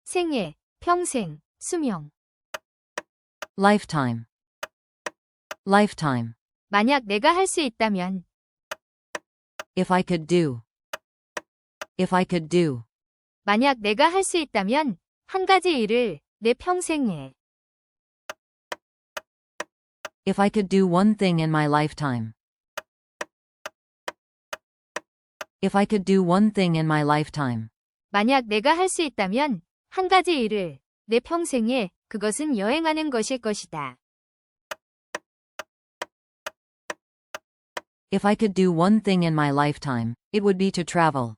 생애, 평생, 수명. lifetime, lifetime. 만약 내가 할 수 있다면. If I could do, if I could do. 만약 내가 할 수 있다면 한 가지 일을 내 평생에. If I could do one thing in my lifetime. If I could do one thing in my lifetime. 만약 내가 할 수 있다면 한 가지 일을 내 평생에 그것은 여행하는 것일 것이다. If I could do one thing in my lifetime, it would be to travel.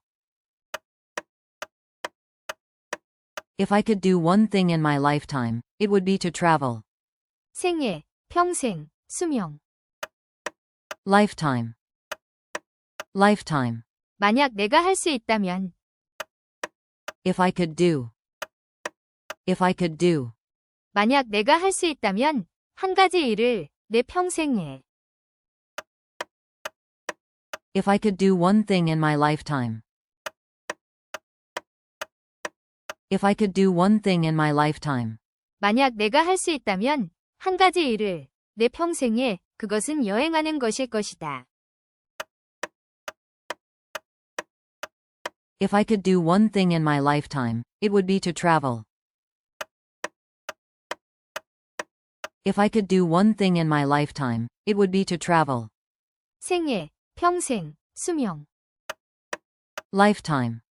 If I could do one thing in my lifetime, it would be to travel. 생애, 평생, 수명. Lifetime, lifetime. 만약 내가 할 수 있다면. If I could do, if I could do. 만약 내가 할 수 있다면 한 가지 일을 내 평생에. If I could do one thing in my lifetime. If I could do one thing in my lifetime. 만약 내가 할 수 있다면 한 가지 일을 내 평생에 그것은 여행하는 것일 것이다. If I could do one thing in my lifetime, it would be to travel. If I could do one thing in my lifetime, it would be to travel. 생애, 평생, 수명. Lifetime,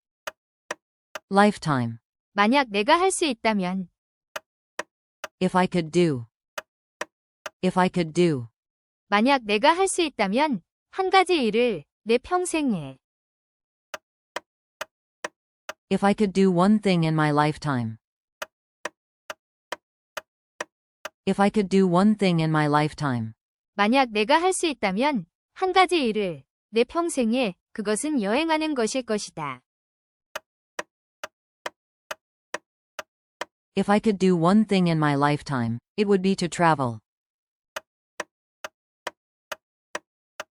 lifetime. 만약 내가 할 수 있다면. If I could do, if I could do. 만약 내가 할 수 있다면 한 가지 일을 내 평생에. If I could do one thing in my lifetime. If I could do one thing in my lifetime. 만약 내가 할 수 있다면 한 가지 일을 내 평생에 그것은 여행하는 것일 것이다. If I could do one thing in my lifetime, it would be to travel.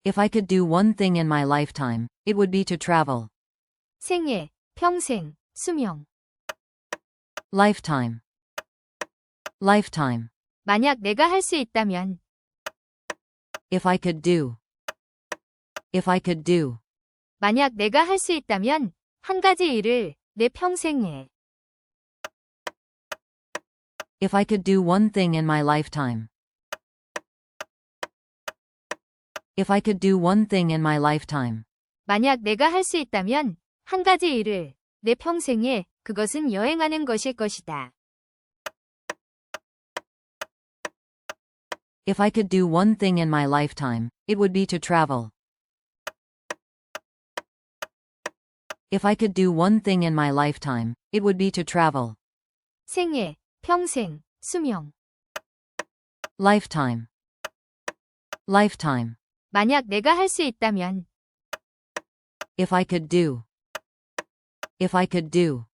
If I could do one thing in my lifetime, it would be to travel. 생애, 평생, 수명. Lifetime, lifetime. 만약 내가 할 수 있다면. If I could do, if I could do. 만약 내가 할 수 있다면 한 가지 일을 내 평생에. If I could do one thing in my lifetime. If I could do one thing in my lifetime. 만약 내가 할 수 있다면 한 가지 일을 내 평생에 그것은 여행하는 것일 것이다. If I could do one thing in my lifetime, it would be to travel. If I could do one thing in my lifetime, it would be to travel. 생애, 평생, 수명. Lifetime, lifetime. 만약 내가 할 수 있다면. If I could do, if I could do.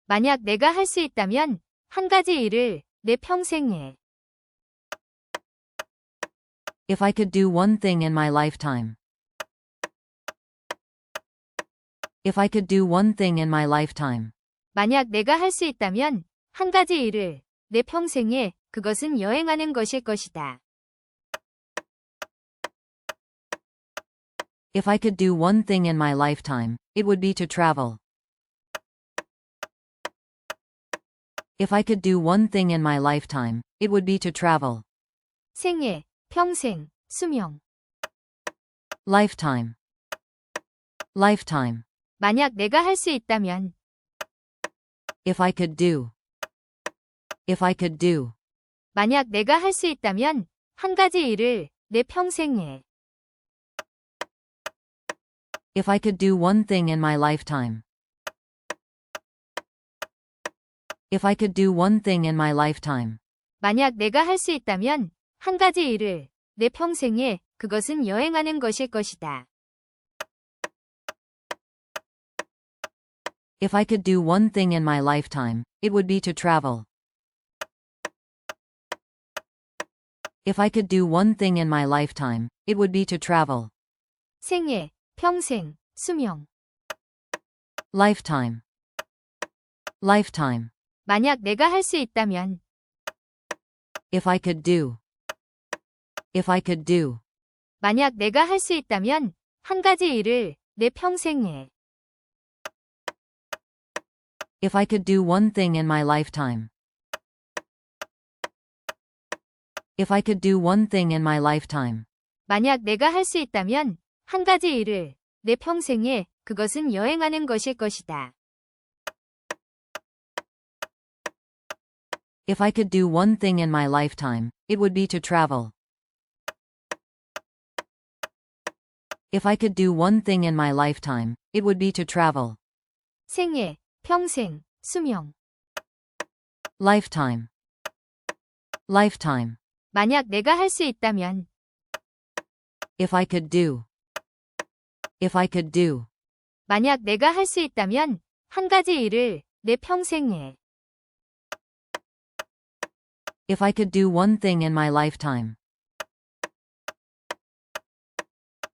만약 내가 할 수 있다면 한 가지 일을 내 평생에. If I could do one thing in my lifetime. If I could do one thing in my lifetime. 만약 내가 할 수 있다면 한 가지 일을 내 평생에 그것은 여행하는 것일 것이다. If I could do one thing in my lifetime, it would be to travel. If I could do one thing in my lifetime, it would be to travel. 생애, 평생, 수명. Lifetime, lifetime. 만약 내가 할 수 있다면. If I could do, if I could do. 만약 내가 할 수 있다면 한 가지 일을 내 평생에. If I could do one thing in my lifetime. If I could do one thing in my lifetime. 만약 내가 할 수 있다면 한 가지 일을 내 평생에 그것은 여행하는 것일 것이다. If I could do one thing in my lifetime, it would be to travel. If I could do one thing in my lifetime, it would be to travel. 생애, 평생, 수명. Lifetime, lifetime. 만약 내가 할 수 있다면. If I could do. If I could do. 만약 내가 할 수 있다면 한 가지 일을 내 평생에. If I could do one thing in my lifetime. If I could do one thing in my lifetime. 만약 내가 할 수 있다면 한 가지 일을 내 평생에 그것은 여행하는 것일 것이다. If I could do one thing in my lifetime, it would be to travel. If I could do one thing in my lifetime, it would be to travel. 생애, 평생, 수명. Lifetime. Lifetime. 만약 내가 할 수 있다면. If I could do. If I could do. 만약 내가 할 수 있다면 한 가지 일을 내 평생에. If I could do one thing in my lifetime.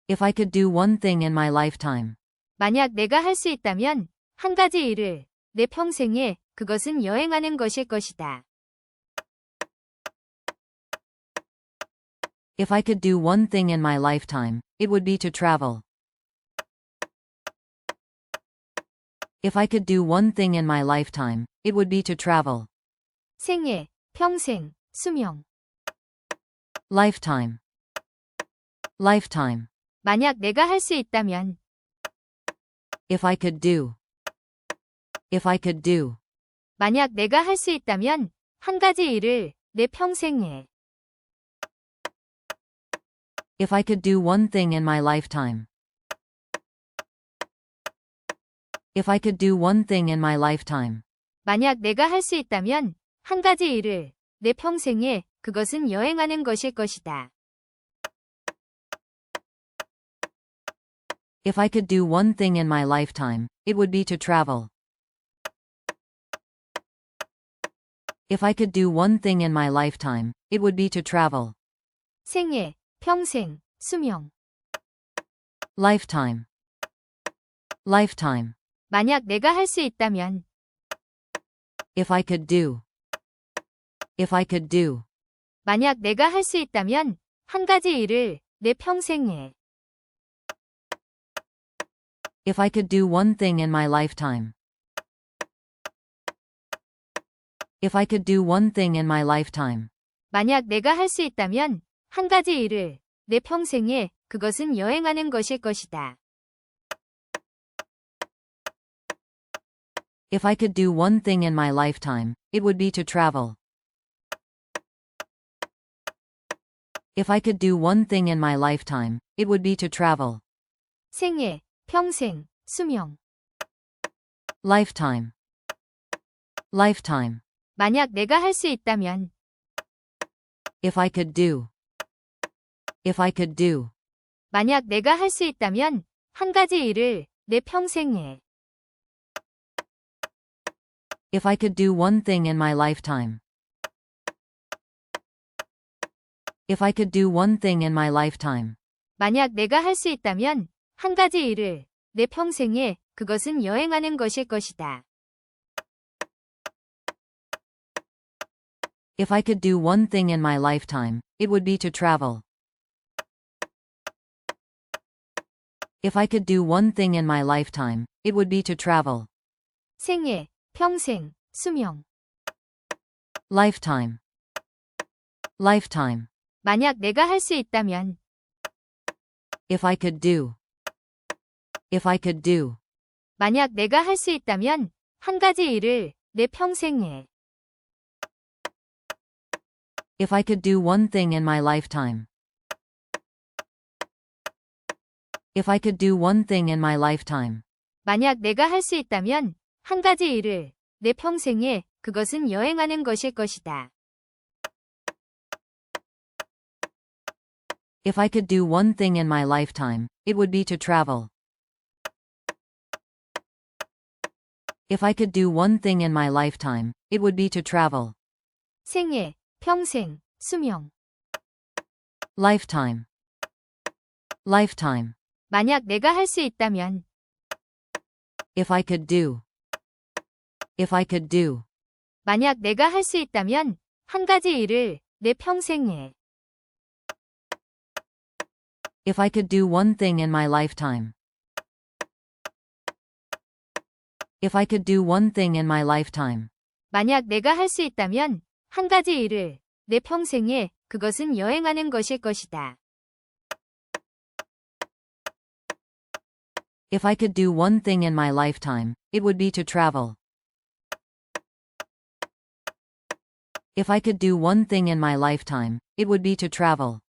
If I could do one thing in my lifetime. 만약 내가 할 수 있다면 한 가지 일을 내 평생에 그것은 여행하는 것일 것이다. If I could do one thing in my lifetime, it would be to travel. If I could do one thing in my lifetime, it would be to travel. 생애, 평생, 수명. Lifetime. Lifetime. 만약 내가 할 수 있다면. If I could do. If I could do. 만약 내가 할 수 있다면 한 가지 일을 내 평생에. If I could do one thing in my lifetime. If I could do one thing in my lifetime. 만약 내가 할 수 있다면 한 가지 일을 내 평생에 그것은 여행하는 것일 것이다. If I could do one thing in my lifetime, it would be to travel. If I could do one thing in my lifetime, it would be to travel. 생애, 평생, 수명. Lifetime. Lifetime. 만약 내가 할 수 있다면. If I could do. If I could do. 만약 내가 할 수 있다면 한 가지 일을 내 평생에. If I could do one thing in my lifetime. If I could do one thing in my lifetime. 만약 내가 할 수 있다면 한 가지 일을 내 평생에 그것은 여행하는 것일 것이다. If I could do one thing in my lifetime, it would be to travel. If I could do one thing in my lifetime, it would be to travel. 생애, 평생, 수명. Lifetime. Lifetime. 만약 내가 할 수 있다면. If I could do. If I could do. 만약 내가 할 수 있다면 한 가지 일을 내 평생에. If I could do one thing in my lifetime. If I could do one thing in my lifetime. 만약 내가 할 수 있다면 한 가지 일을 내 평생에 그것은 여행하는 것일 것이다. If I could do one thing in my lifetime, it would be to travel. If I could do one thing in my lifetime, it would be to travel. 생애, 평생, 수명. Lifetime. Lifetime. 만약 내가 할 수 있다면. If I could do. If I could do. 만약 내가 할 수 있다면 한 가지 일을 내 평생에. If I could do one thing in my lifetime. If I could do one thing in my lifetime. 만약 내가 할 수 있다면 한 가지 일을 내 평생에 그것은 여행하는 것일 것이다. If I could do one thing in my lifetime, it would be to travel. If I could do one thing in my lifetime, it would be to travel. 생애, 평생, 수명. Lifetime. Lifetime. 만약 내가 할 수 있다면. If I could do. If I could do. 만약 내가 할 수 있다면 한 가지 일을 내 평생에 If I could do one thing in my lifetime. If I could do one thing in my lifetime. 만약 내가 할 수 있다면 한 가지 일을 내 평생에 그것은 여행하는 것일 것이다. If I could do one thing in my lifetime, it would be to travel. If I could do one thing in my lifetime, it would be to travel.